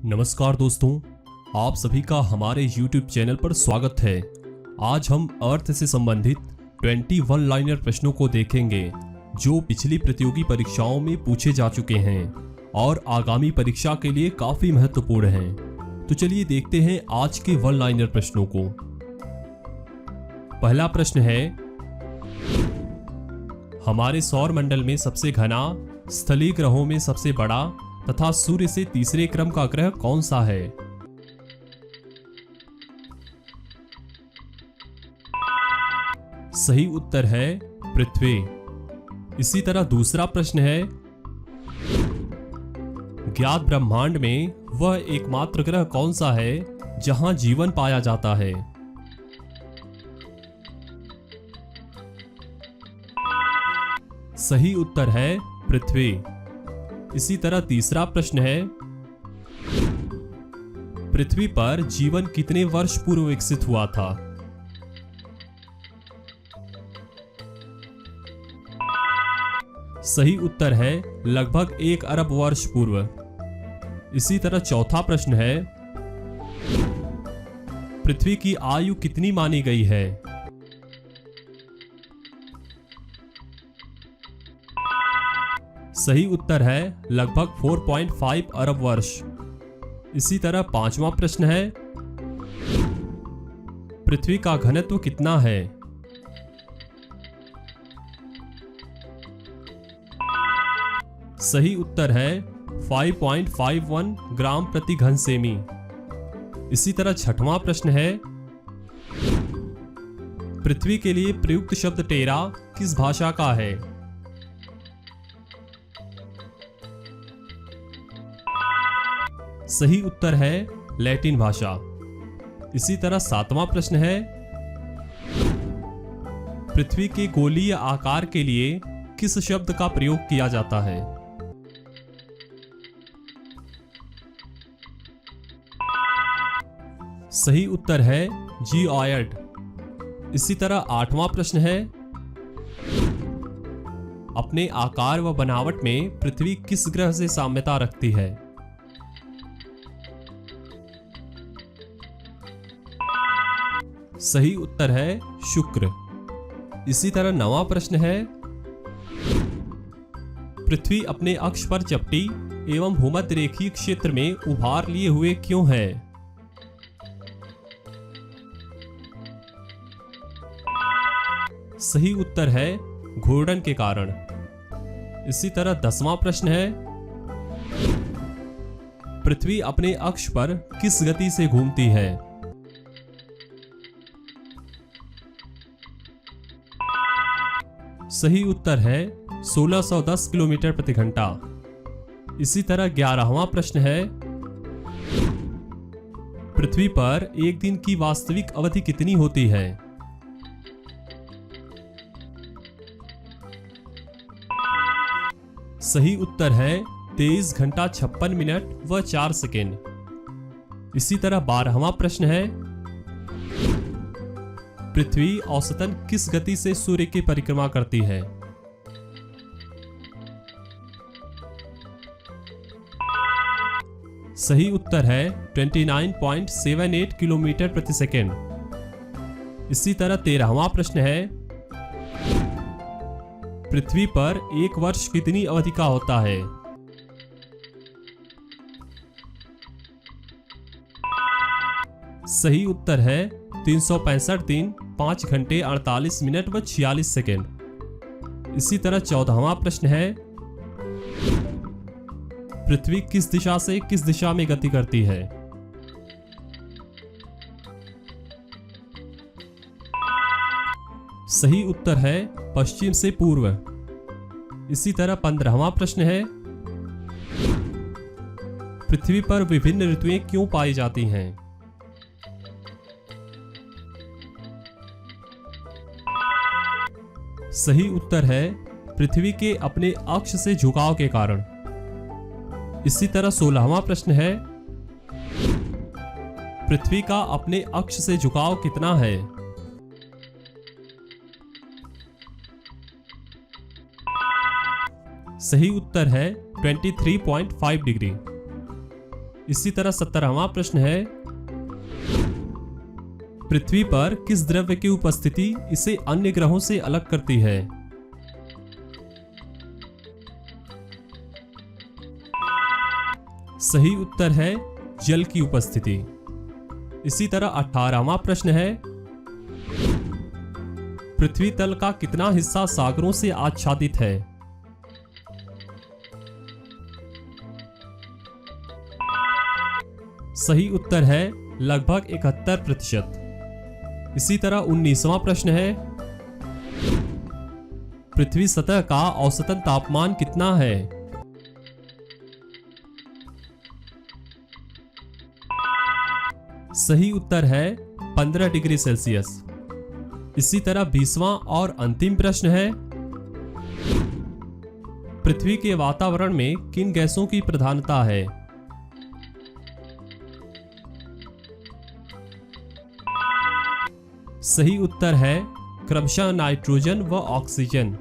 नमस्कार दोस्तों, आप सभी का हमारे YouTube चैनल पर स्वागत है। आज हम अर्थ से संबंधित 21 लाइनर प्रश्नों को देखेंगे जो पिछली प्रतियोगी परीक्षाओं में पूछे जा चुके हैं और आगामी परीक्षा के लिए काफी महत्वपूर्ण हैं। तो चलिए देखते हैं आज के 1 लाइनर प्रश्नों को। पहला प्रश्न है, हमारे सौर मंडल में सबसे घना, स्थलीय ग्रहों में सबसे बड़ा तथा सूर्य से तीसरे क्रम का ग्रह कौन सा है? सही उत्तर है पृथ्वी। इसी तरह दूसरा प्रश्न है, ज्ञात ब्रह्मांड में वह एकमात्र ग्रह कौन सा है जहां जीवन पाया जाता है? सही उत्तर है पृथ्वी। इसी तरह तीसरा प्रश्न है, पृथ्वी पर जीवन कितने वर्ष पूर्व विकसित हुआ था? सही उत्तर है लगभग 1 अरब वर्ष पूर्व। इसी तरह चौथा प्रश्न है, पृथ्वी की आयु कितनी मानी गई है? सही उत्तर है लगभग 4.5 अरब वर्ष। इसी तरह पांचवा प्रश्न है, पृथ्वी का घनत्व कितना है? सही उत्तर है 5.51 ग्राम प्रति घन सेमी। इसी तरह छठवां प्रश्न है, पृथ्वी के लिए प्रयुक्त शब्द टेरा किस भाषा का है? सही उत्तर है लैटिन भाषा। इसी तरह सातवां प्रश्न है, पृथ्वी के गोलीय आकार के लिए किस शब्द का प्रयोग किया जाता है? सही उत्तर है जियोइड। इसी तरह आठवां प्रश्न है, अपने आकार व बनावट में पृथ्वी किस ग्रह से साम्यता रखती है? सही उत्तर है शुक्र। इसी तरह 9वां प्रश्न है, पृथ्वी अपने अक्ष पर चपटी एवं भूमध्य रेखीय क्षेत्र में उभार लिए हुए क्यों है? सही उत्तर है घूर्णन के कारण। इसी तरह 10वां प्रश्न है, पृथ्वी अपने अक्ष पर किस गति से घूमती है? सही उत्तर है 1610 किलोमीटर प्रति घंटा। इसी तरह 11वां प्रश्न है, पृथ्वी पर एक दिन की वास्तविक अवधि कितनी होती है? सही उत्तर है 23 घंटा 56 मिनट व 4 सेकेंड। इसी तरह 12वां प्रश्न है, पृथ्वी औसतन किस गति से सूर्य की परिक्रमा करती है? सही उत्तर है 29.78 किलोमीटर प्रति सेकेंड। इसी तरह 13वां प्रश्न है, पृथ्वी पर एक वर्ष कितनी अवधि का होता है? सही उत्तर है 365 दिन 5 घंटे 48 मिनट व 46 सेकेंड। इसी तरह 14वां प्रश्न है, पृथ्वी किस दिशा से किस दिशा में गति करती है? सही उत्तर है पश्चिम से पूर्व। इसी तरह 15वां प्रश्न है, पृथ्वी पर विभिन्न ऋतुएं क्यों पाई जाती हैं? सही उत्तर है पृथ्वी के अपने अक्ष से झुकाव के कारण। इसी तरह 16वां प्रश्न है, पृथ्वी का अपने अक्ष से झुकाव कितना है? सही उत्तर है 23.5 डिग्री। इसी तरह 17वां प्रश्न है, पृथ्वी पर किस द्रव्य की उपस्थिति इसे अन्य ग्रहों से अलग करती है? सही उत्तर है जल की उपस्थिति। इसी तरह 18वां प्रश्न है, पृथ्वी तल का कितना हिस्सा सागरों से आच्छादित है? सही उत्तर है लगभग 71%। इसी तरह 19वां प्रश्न है, पृथ्वी सतह का औसतन तापमान कितना है? सही उत्तर है 15 डिग्री सेल्सियस। इसी तरह 20वां और अंतिम प्रश्न है, पृथ्वी के वातावरण में किन गैसों की प्रधानता है? सही उत्तर है क्रमशः नाइट्रोजन व ऑक्सीजन।